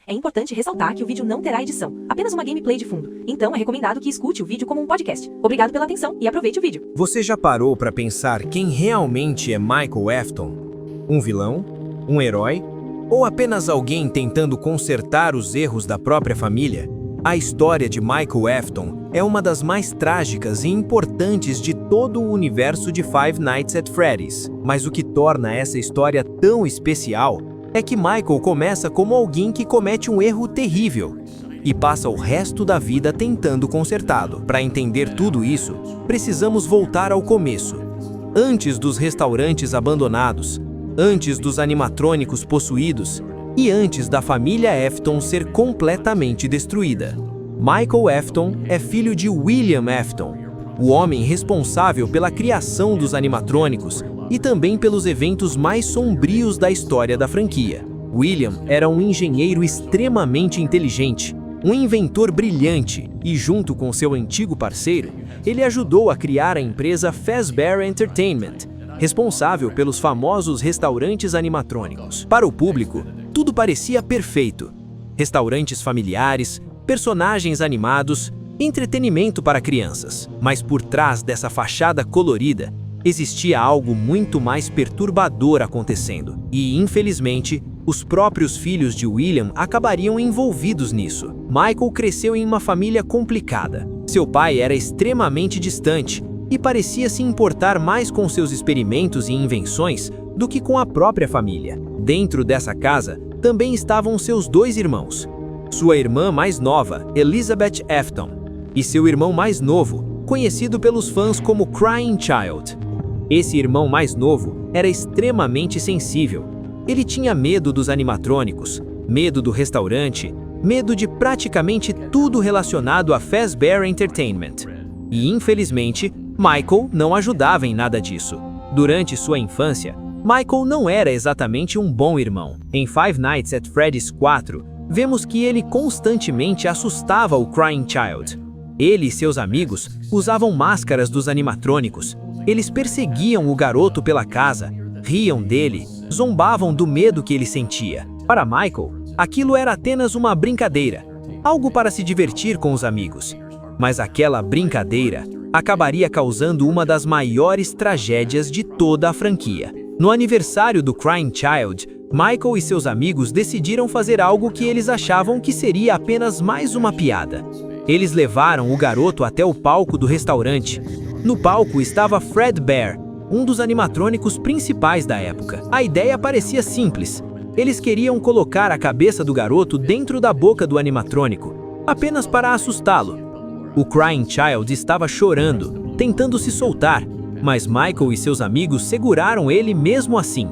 É importante ressaltar que o vídeo não terá edição, apenas uma gameplay de fundo. Então é recomendado que escute o vídeo como um podcast. Obrigado pela atenção e aproveite o vídeo. Você já parou para pensar quem realmente é Michael Afton? Um vilão? Um herói? Ou apenas alguém tentando consertar os erros da própria família? A história de Michael Afton é uma das mais trágicas e importantes de todo o universo de Five Nights at Freddy's. Mas o que torna essa história tão especial é que Michael começa como alguém que comete um erro terrível e passa o resto da vida tentando consertá-lo. Para entender tudo isso, precisamos voltar ao começo. Antes dos restaurantes abandonados, antes dos animatrônicos possuídos e antes da família Afton ser completamente destruída. Michael Afton é filho de William Afton, o homem responsável pela criação dos animatrônicos e também pelos eventos mais sombrios da história da franquia. William era um engenheiro extremamente inteligente, um inventor brilhante e, junto com seu antigo parceiro, ele ajudou a criar a empresa Fazbear Entertainment, responsável pelos famosos restaurantes animatrônicos. Para o público, tudo parecia perfeito. Restaurantes familiares, personagens animados, entretenimento para crianças. Mas por trás dessa fachada colorida, existia algo muito mais perturbador acontecendo. E, infelizmente, os próprios filhos de William acabariam envolvidos nisso. Michael cresceu em uma família complicada. Seu pai era extremamente distante e parecia se importar mais com seus experimentos e invenções do que com a própria família. Dentro dessa casa, também estavam seus dois irmãos. Sua irmã mais nova, Elizabeth Afton, e seu irmão mais novo, conhecido pelos fãs como Crying Child. Esse irmão mais novo era extremamente sensível. Ele tinha medo dos animatrônicos, medo do restaurante, medo de praticamente tudo relacionado a Fazbear Entertainment. E, infelizmente, Michael não ajudava em nada disso. Durante sua infância, Michael não era exatamente um bom irmão. Em Five Nights at Freddy's 4, vemos que ele constantemente assustava o Crying Child. Ele e seus amigos usavam máscaras dos animatrônicos. Eles perseguiam o garoto pela casa, riam dele, zombavam do medo que ele sentia. Para Michael, aquilo era apenas uma brincadeira, algo para se divertir com os amigos. Mas aquela brincadeira acabaria causando uma das maiores tragédias de toda a franquia. No aniversário do Crying Child, Michael e seus amigos decidiram fazer algo que eles achavam que seria apenas mais uma piada. Eles levaram o garoto até o palco do restaurante. No palco estava Fredbear, um dos animatrônicos principais da época. A ideia parecia simples. Eles queriam colocar a cabeça do garoto dentro da boca do animatrônico, apenas para assustá-lo. O Crying Child estava chorando, tentando se soltar, mas Michael e seus amigos seguraram ele mesmo assim.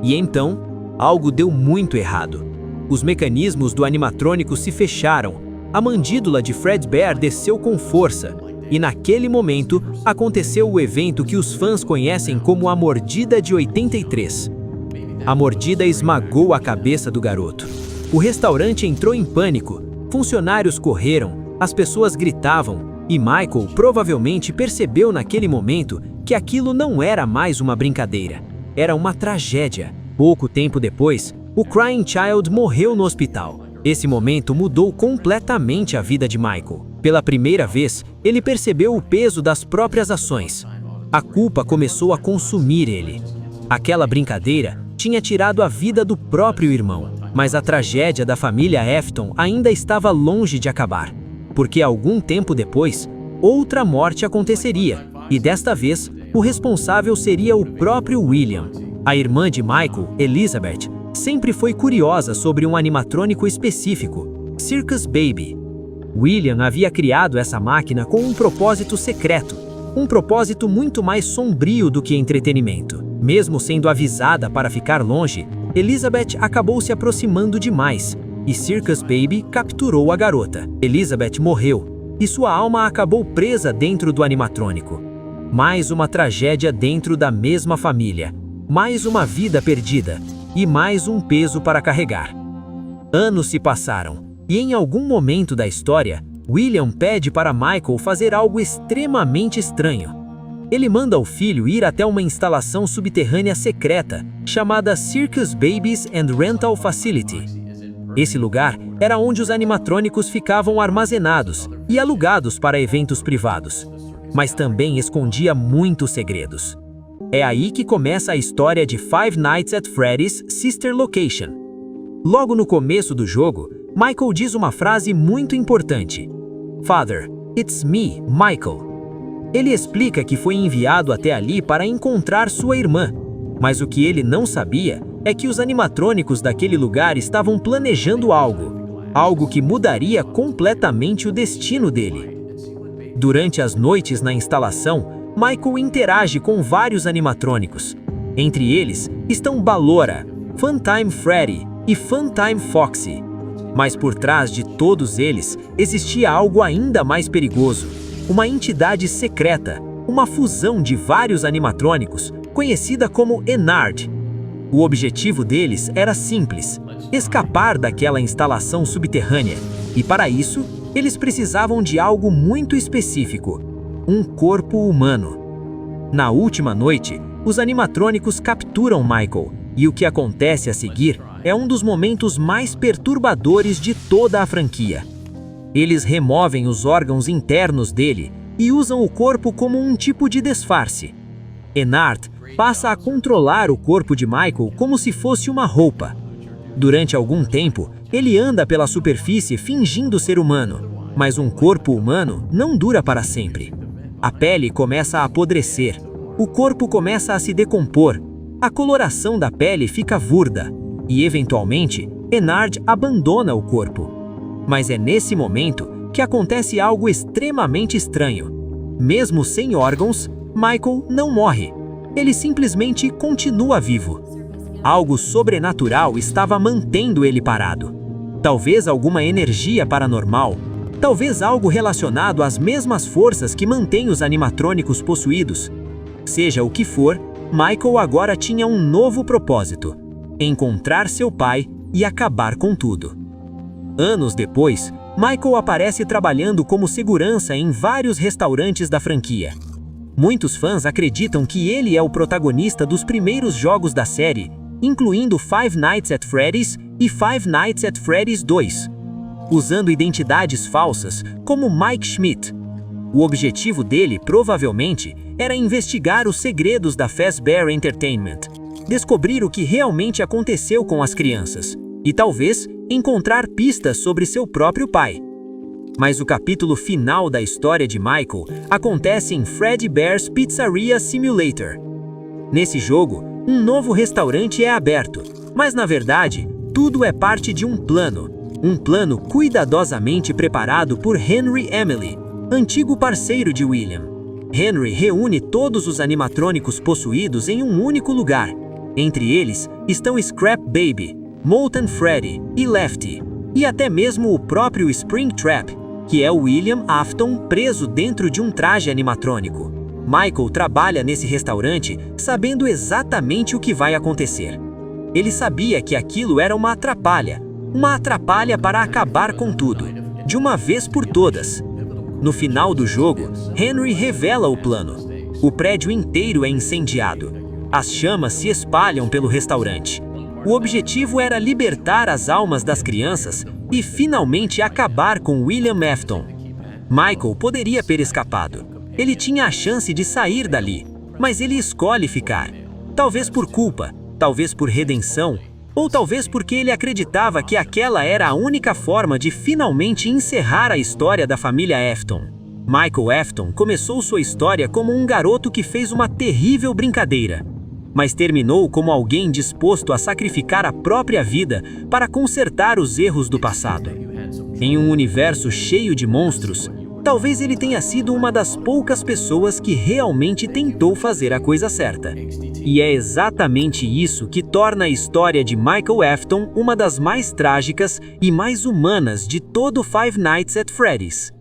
E então, algo deu muito errado. Os mecanismos do animatrônico se fecharam, a mandíbula de Fredbear desceu com força, e naquele momento aconteceu o evento que os fãs conhecem como a Mordida de 83. A mordida esmagou a cabeça do garoto. O restaurante entrou em pânico, funcionários correram, as pessoas gritavam, e Michael provavelmente percebeu naquele momento que aquilo não era mais uma brincadeira, era uma tragédia. Pouco tempo depois, o Crying Child morreu no hospital. Esse momento mudou completamente a vida de Michael. Pela primeira vez, ele percebeu o peso das próprias ações. A culpa começou a consumir ele. Aquela brincadeira tinha tirado a vida do próprio irmão, mas a tragédia da família Afton ainda estava longe de acabar, porque algum tempo depois, outra morte aconteceria, e desta vez, o responsável seria o próprio William. A irmã de Michael, Elizabeth, sempre foi curiosa sobre um animatrônico específico, Circus Baby. William havia criado essa máquina com um propósito secreto, um propósito muito mais sombrio do que entretenimento. Mesmo sendo avisada para ficar longe, Elizabeth acabou se aproximando demais, e Circus Baby capturou a garota. Elizabeth morreu, e sua alma acabou presa dentro do animatrônico. Mais uma tragédia dentro da mesma família, mais uma vida perdida, e mais um peso para carregar. Anos se passaram, e em algum momento da história, William pede para Michael fazer algo extremamente estranho. Ele manda o filho ir até uma instalação subterrânea secreta, chamada Circus Babies and Rental Facility. Esse lugar era onde os animatrônicos ficavam armazenados e alugados para eventos privados, mas também escondia muitos segredos. É aí que começa a história de Five Nights at Freddy's Sister Location. Logo no começo do jogo, Michael diz uma frase muito importante: "Father, it's me, Michael." Ele explica que foi enviado até ali para encontrar sua irmã, mas o que ele não sabia é que os animatrônicos daquele lugar estavam planejando algo que mudaria completamente o destino dele. Durante as noites na instalação, Michael interage com vários animatrônicos. Entre eles estão Ballora, Funtime Freddy e Funtime Foxy. Mas por trás de todos eles existia algo ainda mais perigoso: uma entidade secreta, uma fusão de vários animatrônicos, conhecida como Enard. O objetivo deles era simples: escapar daquela instalação subterrânea, e para isso, eles precisavam de algo muito específico: um corpo humano. Na última noite, os animatrônicos capturam Michael, e o que acontece a seguir é um dos momentos mais perturbadores de toda a franquia. Eles removem os órgãos internos dele e usam o corpo como um tipo de disfarce. Enard passa a controlar o corpo de Michael como se fosse uma roupa. Durante algum tempo, ele anda pela superfície fingindo ser humano, mas um corpo humano não dura para sempre. A pele começa a apodrecer, o corpo começa a se decompor, a coloração da pele fica burda e, eventualmente, Enard abandona o corpo. Mas é nesse momento que acontece algo extremamente estranho. Mesmo sem órgãos, Michael não morre. Ele simplesmente continua vivo. Algo sobrenatural estava mantendo ele parado. Talvez alguma energia paranormal, talvez algo relacionado às mesmas forças que mantêm os animatrônicos possuídos. Seja o que for, Michael agora tinha um novo propósito: encontrar seu pai e acabar com tudo. Anos depois, Michael aparece trabalhando como segurança em vários restaurantes da franquia. Muitos fãs acreditam que ele é o protagonista dos primeiros jogos da série, incluindo Five Nights at Freddy's e Five Nights at Freddy's 2, usando identidades falsas como Mike Schmidt. O objetivo dele, provavelmente, era investigar os segredos da Fazbear Entertainment, descobrir o que realmente aconteceu com as crianças e talvez encontrar pistas sobre seu próprio pai. Mas o capítulo final da história de Michael acontece em Fredbear's Pizzeria Simulator. Nesse jogo, um novo restaurante é aberto, mas na verdade, tudo é parte de um plano cuidadosamente preparado por Henry Emily, antigo parceiro de William. Henry reúne todos os animatrônicos possuídos em um único lugar. Entre eles estão Scrap Baby, Molten Freddy e Lefty, e até mesmo o próprio Springtrap, que é o William Afton preso dentro de um traje animatrônico. Michael trabalha nesse restaurante sabendo exatamente o que vai acontecer. Ele sabia que aquilo era uma atrapalha para acabar com tudo, de uma vez por todas. No final do jogo, Henry revela o plano. O prédio inteiro é incendiado. As chamas se espalham pelo restaurante. O objetivo era libertar as almas das crianças e finalmente acabar com William Afton. Michael poderia ter escapado. Ele tinha a chance de sair dali, mas ele escolhe ficar. Talvez por culpa, talvez por redenção, ou talvez porque ele acreditava que aquela era a única forma de finalmente encerrar a história da família Afton. Michael Afton começou sua história como um garoto que fez uma terrível brincadeira, mas terminou como alguém disposto a sacrificar a própria vida para consertar os erros do passado. Em um universo cheio de monstros, talvez ele tenha sido uma das poucas pessoas que realmente tentou fazer a coisa certa. E é exatamente isso que torna a história de Michael Afton uma das mais trágicas e mais humanas de todo Five Nights at Freddy's.